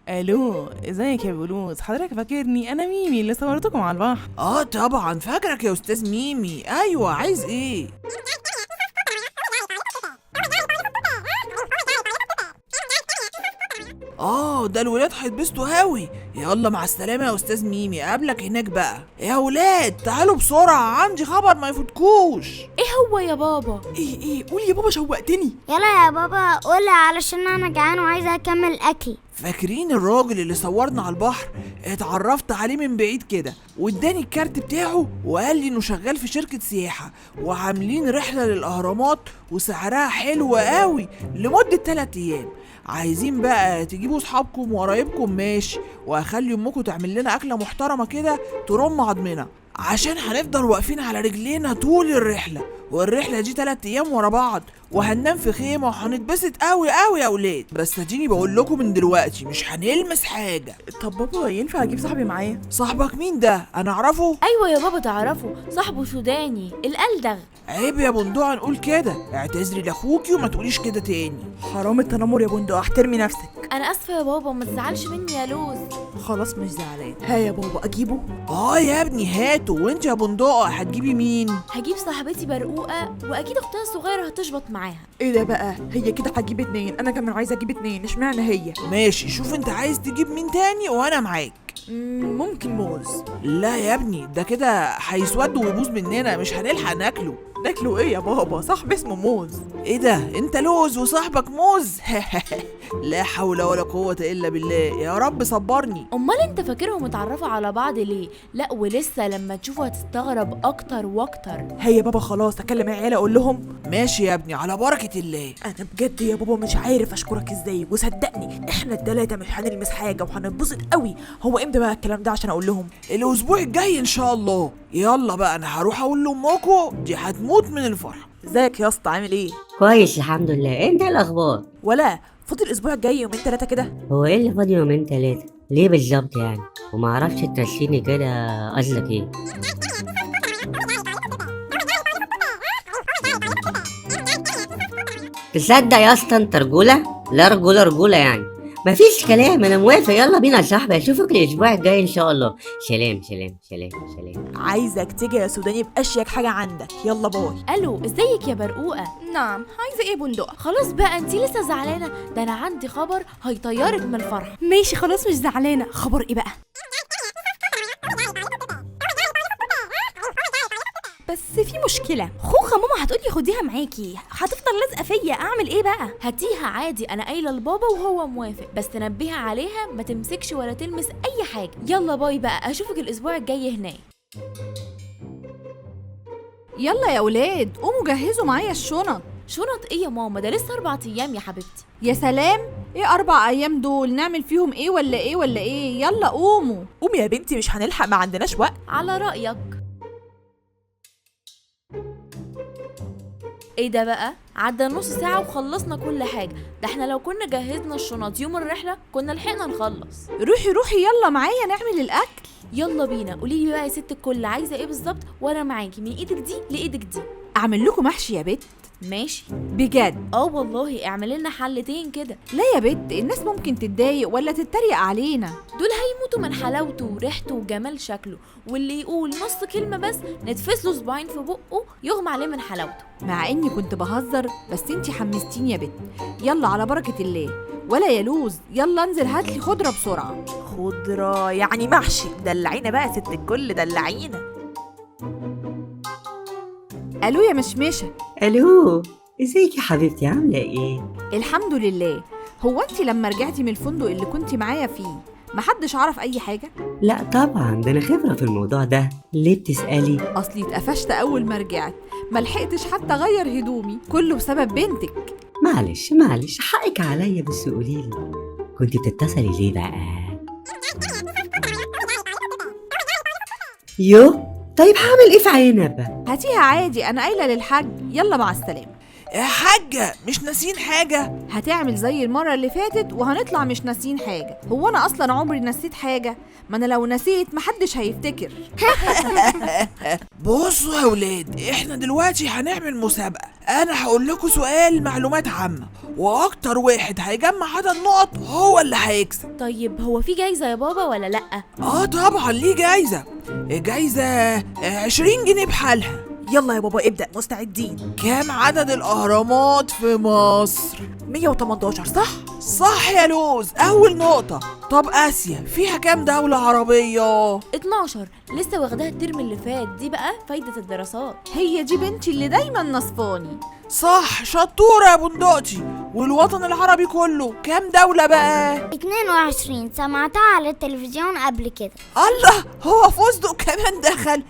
الو، ازيك يا بلوز؟ حضرتك فاكرني؟ انا ميمي اللي صورتكم على البحر. طبعا فاكرك يا استاذ ميمي. ايوه، عايز ايه؟ ده الولاد هيتبسطوا هاوي. يلا مع السلامة يا استاذ ميمي، اقابلك هناك بقى. يا ولاد تعالوا بسرعة، عندي خبر ما يفوتكوش. ايه هو يا بابا؟ ايه قول يا بابا، شوقتني. يلا يا بابا قولي علشان انا جعان وعايزه اكمل اكل. فاكرين الراجل اللي صورنا على البحر؟ اتعرفت عليه من بعيد كده واداني الكارت بتاعه وقال لي انه شغال في شركة سياحة وعاملين رحلة للأهرامات وسعرها حلو قوي لمدة 3 أيام. عايزين بقى تجيبوا صحابكم وقرايبكم، ماشي، وهخلي امكم تعمل لنا اكله محترمه كده ترم عضمنا، عشان هنفضل واقفين على رجلينا طول الرحله. والرحله دي 3 ايام ورا بعض، وهننام في خيمه وهنتبسط قوي قوي يا ولاد. بس اديني بقول لكم من دلوقتي مش هنلمس حاجه. طب بابا ينفع اجيب صاحبي معايا؟ صاحبك مين ده؟ انا اعرفه. ايوه يا بابا تعرفه، صاحبه سوداني الألدغ. عيب يا بندقه نقول كده، اعتذري لاخوكي وما تقوليش كده تاني. حرام التنمر يا بندق، احترمي نفسك. انا اسفه يا بابا، ما تزعلش مني يا لوز. خلاص مش زعلان. ها يا بابا اجيبه؟ يا ابني هاته. وانت يا بندقه هتجيبي مين؟ هجيب صاحبتي برقوقه، واكيد اختها الصغيره هتشبط معاها. ايه ده بقى؟ هي كده هتجيب 2، انا كمان عايزه اجيب 2، اشمعنى هي؟ ماشي، شوف انت عايز تجيب مين تاني وانا معاك. ممكن موز. لا يا ابني، ده كده هيسود ويبوظ مننا، مش هنلحق ناكله. ناكله ايه يا بابا؟ صاحبي اسمه موز. ايه ده؟ انت لوز وصاحبك موز؟ لا حول ولا قوة الا بالله، يا رب صبرني. امال انت فاكرهم اتعرفوا على بعض ليه؟ لا ولسه لما تشوفوا هتستغرب اكتر واكتر. هي يا بابا خلاص اكلم العيله اقول لهم؟ ماشي يا ابني، على بركة الله. انا بجد يا بابا مش عارف اشكرك ازاي، وصدقني احنا التلاتة مش هنلمس حاجه وهنتبسط قوي. هو امتى بقى الكلام ده عشان اقول لهم؟ الاسبوع الجاي ان شاء الله. يلا بقى انا هروح اقول لامكم، دي هتموت من الفرح. ازيك يا اسطى، عامل ايه؟ كويس الحمد لله. انت ايه الاخبار؟ ولا فاضل الاسبوع الجاي يومين 3 كده. هو ايه اللي فاضي يومين 3 ليه بالظبط يعني؟ وما اعرفش ترسيني كده قصدك ايه؟ تصدق يا اسطى انت رجوله؟ لا رجوله رجوله يعني. مفيش كلام، انا موافق. يلا بينا يا صاحبي، اشوفك الاسبوع الجاي ان شاء الله. سلام سلام سلام سلام. عايزك تيجي يا سوداني باشيك حاجه عندك. يلا باي. الو، ازيك يا برقوقه؟ نعم، عايزة ايه بندقة؟ خلاص بقى انتي لسه زعلانه؟ ده انا عندي خبر هيطيرك من الفرح. ماشي خلاص مش زعلانة. خبر ايه بقى؟ بس في مشكلة، خوخة ماما هتقولي خديها معاكي، هتفضل لازقة فيا، اعمل ايه بقى؟ هاتيها عادي، انا قايله لبابا وهو موافق، بس تنبهها عليها ما تمسكش ولا تلمس اي حاجه. يلا باي بقى، اشوفك الاسبوع الجاي هناك. يلا يا ولاد قوموا جهزوا معايا الشنط. شنط ايه يا ماما؟ ده لسه 4 ايام يا حبيبتي. يا سلام، ايه 4 ايام دول؟ نعمل فيهم ايه ولا ايه ولا ايه؟ يلا قوموا. قومي يا بنتي، مش هنلحق، ما عندناش وقت. على رايك. ايه ده بقى؟ عدى نص ساعة وخلصنا كل حاجة. ده احنا لو كنا جهزنا الشنط يوم الرحلة كنا لحقنا نخلص. روحي يلا معايا نعمل الاكل. يلا بينا. قوليلي بقى يا ست الكل، عايزة ايه بالظبط وانا معاكي من ايدك دي لايدك دي. اعمل لكم محشي يا بت؟ ماشي بجد؟ والله اعمل لنا حلتين كده. لا يا بت، الناس ممكن تتضايق ولا تتريق علينا. دول هيموتوا من حلاوته وريحته وجمال شكله، واللي يقول نص كلمة بس نتفس له صباعين في بقه يغمى عليه من حلاوته. مع اني كنت بهزر، بس انتي حمستيني يا بت. يلا على بركة الله. ولا يا لوز، يلا انزل هاتلي خضرة بسرعة. خضرة يعني محشي؟ دلعينا بقى ست الكل، دلعينا. الو يا مشمشة. الو، ازيك يا حبيبتي؟ عامله ايه؟ الحمد لله. هو انتي لما رجعتي من الفندق اللي كنتي معايا فيه محدش عرف اي حاجة؟ لا طبعا، ده انا خبره في الموضوع ده. ليه بتسالي؟ اصلي اتقفشت اول ما رجعت، ملحقتش حتى اغير هدومي، كله بسبب بنتك. معلش حقك عليا، بس قوليلي كنت بتتصلي ليه بقى؟ يو، طيب هعمل ايه في عنبه؟ هاتيها عادي، انا قايلة للحاج. يلا مع السلامة. يا حاجة مش ناسين حاجة؟ هتعمل زي المرة اللي فاتت وهنطلع مش ناسين حاجة. هو أنا أصلا عمري نسيت حاجة؟ ما أنا لو نسيت محدش هيفتكر. بصوا يا ولاد، احنا دلوقتي هنعمل مسابقة. انا هقول لكم سؤال معلومات عامة، واكتر واحد هيجمع عدد نقط هو اللي هيكسب. طيب هو في جايزة يا بابا ولا لأ؟ طبعا ليه جايزة. جايزة 20 جنيه بحالها. يلا يا بابا ابدأ، مستعدين. كام عدد الاهرامات في مصر؟ 118 صح؟ صح يا لوز، اول نقطة. طب اسيا فيها كام دولة عربية؟ 12 لسه واخداها الترم اللي فات، دي بقى فايدة الدراسات. هي دي بنتي اللي دايما نصفاني. صح، شطورة يا بندقتي. والوطن العربي كله كام دولة بقى؟ 22 سمعتها على التلفزيون قبل كده. الله، هو فستق كمان دخل.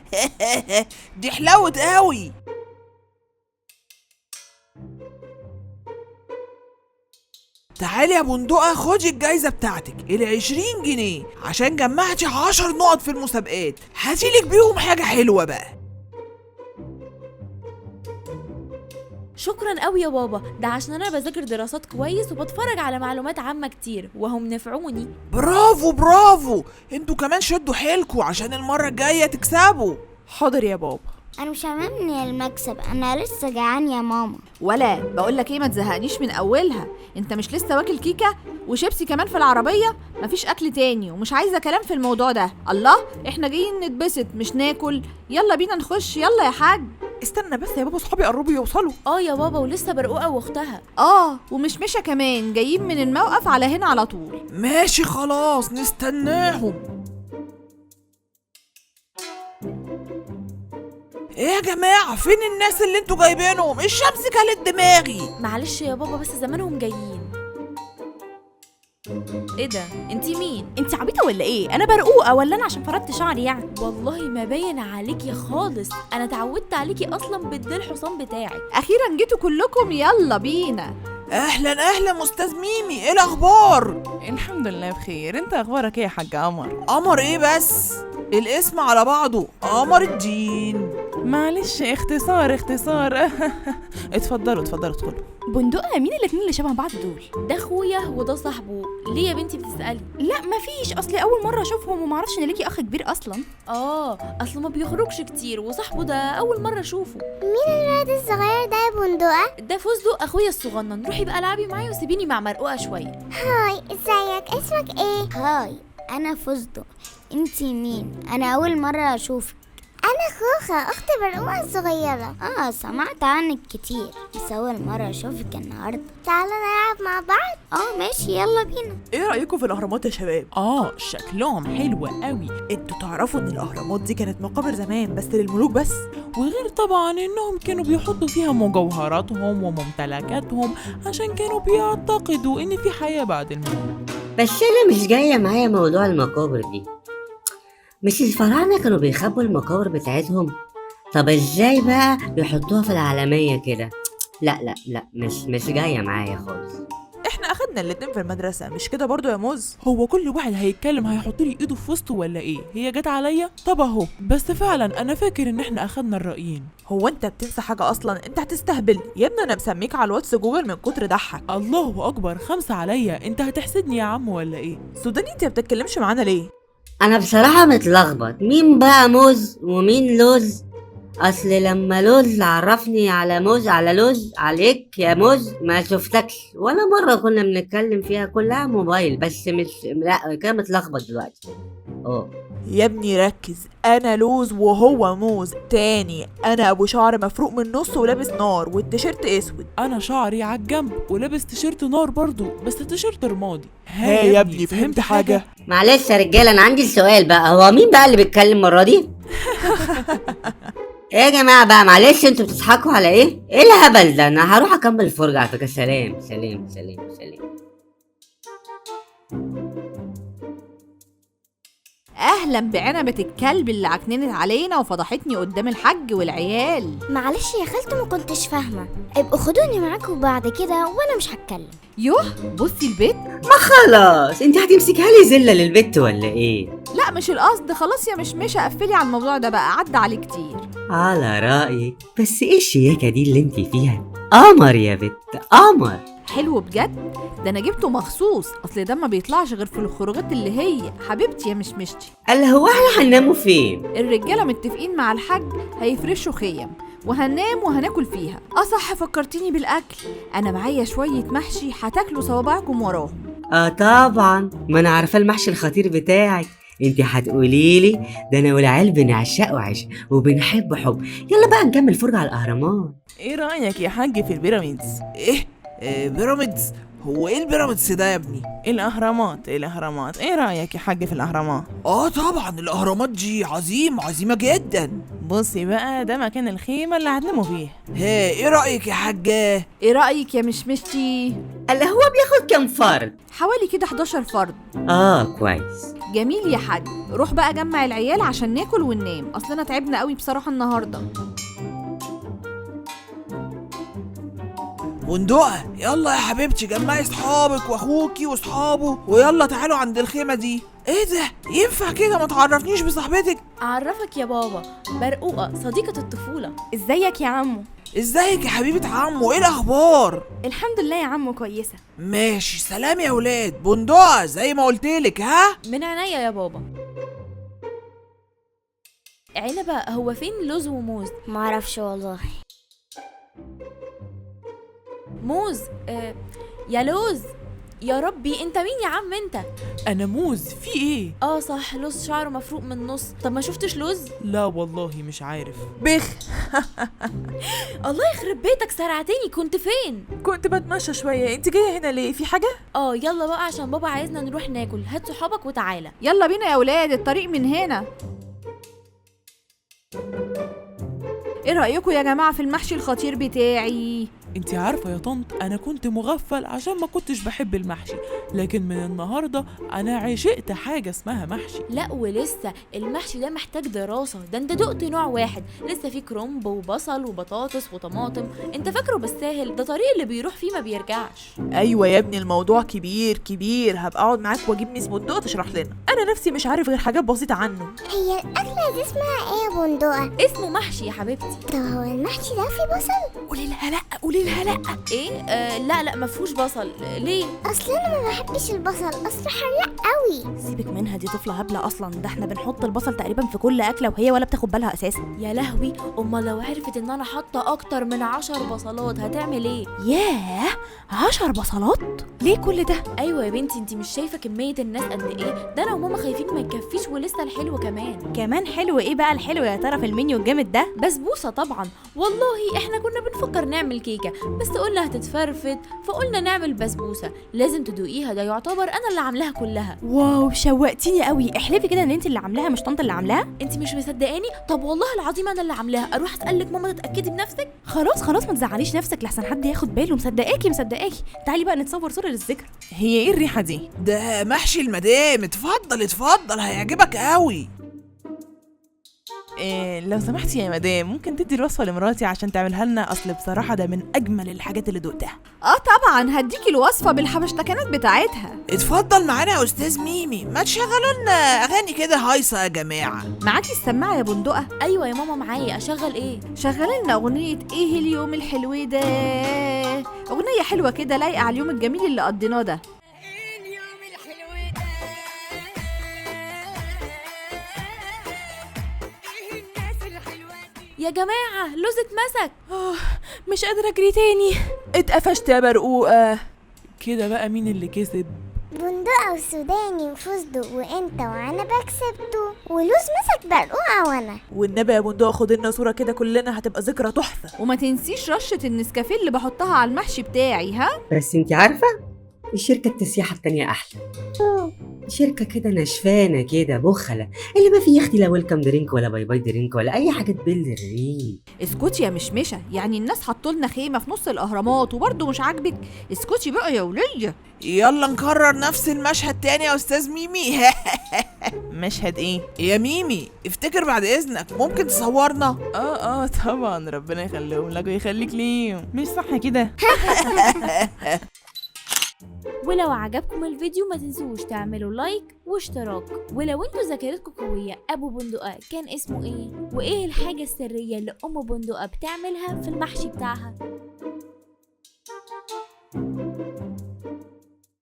دي حلاوة قوي. تعالي يا بندقة خدي الجايزة بتاعتك 20 جنيه عشان جمعتي 10 نقط في المسابقات. هاتيلك بيهم حاجة حلوة بقى. شكرا قوي يا بابا، ده عشان انا بذاكر دراسات كويس وبتفرج على معلومات عامة كتير وهم نفعوني. برافو برافو، انتوا كمان شدوا حيلكوا عشان المرة الجاية تكسبوا. حاضر يا بابا. انا مش هاممني المكسب، انا لسه جعان يا ماما. ولا بقولك ايه، ما تزهقنيش من اولها. انت مش لسه واكل كيكه وشيبسي كمان في العربيه؟ مفيش اكل تاني ومش عايزه كلام في الموضوع ده. الله، احنا جايين نتبسط مش ناكل. يلا بينا نخش، يلا يا حاج. استنى بس يا بابا، صحابي قربوا يوصلوا. يا بابا، ولسه برقوقة واختها. ومشمشه كمان جايين من الموقف على هنا على طول. ماشي خلاص نستناهم. ايه يا جماعة، فين الناس اللي انتوا جايبينهم؟ الشمس كلت دماغي. معلش يا بابا، بس زمانهم جايين. ايه ده؟ انتي مين؟ انت عبيطه ولا ايه؟ انا برقوقه ولا انا عشان فردت شعري يعني؟ والله ما باين عليكي خالص، انا اتعودت عليكي اصلا بالديل الحصان بتاعك. اخيرا جيتوا كلكم، يلا بينا. اهلا اهلا استاذ ميمي، ايه الاخبار؟ الحمد لله بخير. انت اخبارك ايه يا حاج قمر؟ قمر ايه بس؟ الاسم على بعضه قمر الدين. معلش، اختصار. اتفضلوا ادخلوا. بندقه، مين الاتنين اللي شبه بعض دول؟ ده اخويا وده صاحبه. ليه يا بنتي بتسألي؟ لا مفيش، اصلي اول مره اشوفهم ومعرفش ان ليكي اخ كبير اصلا. اصله ما بيخرجش كتير، وصاحبه ده اول مره اشوفه. مين الولد الصغير ده يا بندقة؟ ده فستق اخويا الصغنن. روحي بقى العبي معايا وسيبيني مع مرقوقه شويه. هاي، ازيك؟ اسمك ايه؟ هاي، انا فستق. انتي مين؟ انا اول مرة اشوفك. انا خوخة، اخت برقوقة الصغيرة. سمعت عنك كتير بس اول مرة اشوفك النهاردة. تعالى نلعب مع بعض. ماشي، يلا بينا. ايه رأيكم في الاهرامات يا شباب؟ شكلهم حلو قوي. انتوا تعرفوا ان الاهرامات دي كانت مقابر زمان بس للملوك بس، وغير طبعا انهم كانوا بيحطوا فيها مجوهراتهم وممتلكاتهم عشان كانوا بيعتقدوا ان في حياة بعد الموت. بس انا مش جايه معايا موضوع المقابر دي. مش الفراعنه كانوا بيخبوا المقابر بتاعتهم؟ طب ازاي بقى يحطوها في العالميه كده؟ لا مش جايه معايا خالص. احنا اخدنا الاتنين في المدرسة، مش كده برضو يا موز؟ هو كل واحد هيتكلم هيحط لي ايده في وسطه ولا ايه؟ هي جت عليا؟ طب اهو. بس فعلا انا فاكر ان احنا اخدنا الرأيين. هو انت بتنسى حاجة اصلا؟ انت هتستهبل يا ابني، انا مسميك على الواتس جوجل من كتر ضحك. الله اكبر، 5 عليا. انت هتحسدني يا عم ولا ايه؟ سوداني، انت بتتكلمش معانا ليه؟ انا بصراحه متلخبط، مين بقى موز ومين لوز؟ اصل لما لوز عرفني على موز، على لوز عليك يا موز ما شفتكش ولا مره كنا بنتكلم فيها، كلها موبايل بس. مش لا كده متلخبط دلوقتي. يا ابني ركز، انا لوز وهو موز. تاني، انا ابو شعر مفروق من النص ولابس نار والتيشيرت اسود. انا شعري على الجنب ولابس تيشيرت نار برضو بس تيشيرت رمادي. ها يا ابني، فهمت حاجة؟ معلش يا رجاله، انا عندي سؤال بقى، هو مين بقى اللي بيتكلم المره دي؟ ايه يا جماعه بقى، معلش انتوا بتضحكوا على ايه الهبل ده؟ انا هروح اكمل الفرجه على فكره. سلام. اهلا بعنبه الكلب اللي عكننت علينا وفضحتني قدام الحاج والعيال. معلش يا خالته، ما كنتش فاهمة. ابقوا خدوني معاكم بعد كده وانا مش هتكلم. يوه، بصي البيت. ما خلاص، انت هتمسكها لي زله للبت ولا ايه؟ لا لا مش القصد، خلاص يا مشمشة قفلي على الموضوع ده بقى، عدى عليه كتير. على رأيك، بس ايه الشياكة دي اللي انت فيها؟ قمر يا بت، قمر. حلو بجد، ده انا جبته مخصوص، اصل ده ما بيطلعش غير في الخروجات اللي هي حبيبتي يا مشمشتي. قال هو احنا هنناموا فين؟ الرجاله متفقين مع الحاج هيفرشوا خيم وهننام وهناكل فيها. صح فكرتيني بالاكل، انا معايا شويه محشي هتاكلوا صوابعكم وراهم. طبعا، ما انا عارفه المحشي الخطير بتاعك. انت هتقوليلي ده انا والعيال بنعشقه عشق وبنحب حب. يلا بقى نكمل فرجة على الاهرامات. ايه رأيك يا حاج في البيراميدز؟ ايه؟ بيراميدز؟ هو ايه البيراميدز ده يا ابني؟ الاهرامات، ايه رأيك يا حاج في الاهرامات؟ طبعا الاهرامات دي عظيمة جدا. بصي بقى، ده مكان الخيمة اللي هتناموا فيه. ايه رأيك يا حاجة؟ ايه رايك يا مشمشتي؟ قال هو بياخد كام فرد؟ حوالي كده 11 فرد. كويس. جميل يا حاج، روح بقى جمع العيال عشان ناكل وننام، اصلنا تعبنا قوي بصراحه النهارده. بندقة، يلا يا حبيبتي جمعي صحابك واخوكي وصحابه ويلا تعالوا عند الخيمة دي. ايه ده؟ ينفع كده ما تعرفنيش بصاحبتك؟ اعرفك يا بابا، برقوقة صديقة الطفولة. ازيك يا عمو؟ ازيك يا حبيبة عمو، ايه الاخبار؟ الحمد لله يا عمو كويسه. ماشي، سلام يا ولاد. بندقة زي ما قلتلك، ها؟ من عينيا يا بابا. عنبة، هو فين لوز وموز؟ معرفش والله. موز، يا لوز، يا ربي انت مين يا عم انت؟ انا موز، في ايه؟ صح، لوز شعره مفروق من النص. طب ما شفتش لوز؟ لا والله مش عارف. بخ. الله يخرب بيتك، سرعتني. كنت فين؟ كنت بتمشى شويه، انت جايه هنا ليه؟ في حاجه؟ يلا بقى عشان بابا عايزنا نروح ناكل. هات صحابك وتعالى. يلا بينا يا ولاد، الطريق من هنا. ايه رايكم يا جماعه في المحشي الخطير بتاعي؟ انت عارفة يا طنط، انا كنت مغفل عشان ما كنتش بحب المحشي، لكن من النهاردة انا عشقت حاجة اسمها محشي. لا ولسه، المحشي ده محتاج دراسة. ده انت دقت نوع واحد، لسه في كرنب وبصل وبطاطس وطماطم. انت فاكره بالساهل؟ ده طريق اللي بيروح فيه ما بيرجعش. ايوه يا ابني، الموضوع كبير كبير. هبقى اقعد معاك واجيب ميس بندقة تشرح لنا، انا نفسي مش عارف غير حاجات بسيطه عنه. هي الأكلة دي اسمها ايه يا بندقة؟ اسمه محشي يا حبيبتي. طب هو المحشي ده فيه بصل؟ قولي لها لا، قولي لها لا. ايه؟ لا مفهوش بصل. ليه؟ اصل انا ما بحبش البصل، اصله حراق قوي. سيبك منها، دي طفله هبله اصلا، ده احنا بنحط البصل تقريبا في كل اكله وهي ولا بتاخد بالها اساسا. يا لهوي، امال لو عرفت ان انا حاطه اكتر من 10 بصلات هتعمل ايه؟ ياه، 10 بصلات؟ ليه كل ده؟ ايوه يا بنتي، انتي مش شايفه كميه الناس قد ايه؟ ده انا وماما خايفين ما يكفيش، ولسه الحلو كمان حلو؟ ايه بقى الحلو يا ترى في المنيو الجامد ده؟ بسبوسه طبعا. والله احنا كنا بنفكر نعمل كيكه، بس قلنا هتتفرفت، فقلنا نعمل بسبوسه. لازم تدوقيها، ده يعتبر انا اللي عاملاها كلها. واو، شوقتيني قوي. احلفي كده ان انت اللي عاملاها مش طنط اللي عاملاها. انتي مش مصدقاني؟ طب والله العظيم انا اللي عاملاها. اروح اسالك ماما تتاكدي بنفسك؟ خلاص ما تزعليش نفسك لحسن حد ياخد باله. مصدقاكي. تعالي بقى نتصور صوره للذكرى. هي ايه الريحة دي؟ ده محشي المدام. اتفضل هيعجبك قوي. لو سمحتي يا مدام، ممكن تدي الوصفة لمراتي عشان تعملها لنا؟ اصل بصراحة ده من اجمل الحاجات اللي دقتها. طبعا هديكي الوصفه بالحبشتكنات بتاعتها. اتفضل معانا يا استاذ ميمي، ما تشغلوا لنا اغاني كده هايصه يا جماعه. معاكي السماعه يا بندقه؟ ايوه يا ماما معايا. اشغل ايه؟ شغلي لنا اغنيه ايه اليوم الحلو ده، اغنيه حلوه كده لايقه على اليوم الجميل اللي قضيناه ده. يا جماعه لوز اتمسك. مش قادره اجري تاني. اتقفشت يا برقوقه. كده بقى مين اللي كسب؟ بندقة وسوداني وفستق وانت وانا كسبته، ولوز مسك برقوقة وانا. والنبي يا بندقة خد لنا صوره كده كلنا، هتبقى ذكرى تحفه. وما تنسيش رشه النسكافيه اللي بحطها على المحشي بتاعي. ها بس انت عارفة الشركة التسييحة التانية أحلى. شركة كده نشفانة كده بخلة، اللي ما في يا اختي لا ويلكم درينك ولا باي باي درينك ولا أي حاجة تبل الريق. اسكتي يا مشمشه، يعني الناس حطولنا خيمه في نص الاهرامات وبرضه مش عاجبك؟ اسكتي بقى يا وليه. يلا نكرر نفس المشهد تاني يا استاذ ميمي. مشهد ايه؟ يا ميمي افتكر بعد اذنك، ممكن تصورنا؟ طبعا، ربنا يخليهم لك ويخليك ليهم. مش صح كده؟ ولو عجبكم الفيديو ما تنسوش تعملوا لايك واشتراك. ولو انتوا ذاكرتكم قوية، ابو بندقة كان اسمه ايه؟ وايه الحاجة السرية اللي ام بندقة بتعملها في المحشي بتاعها؟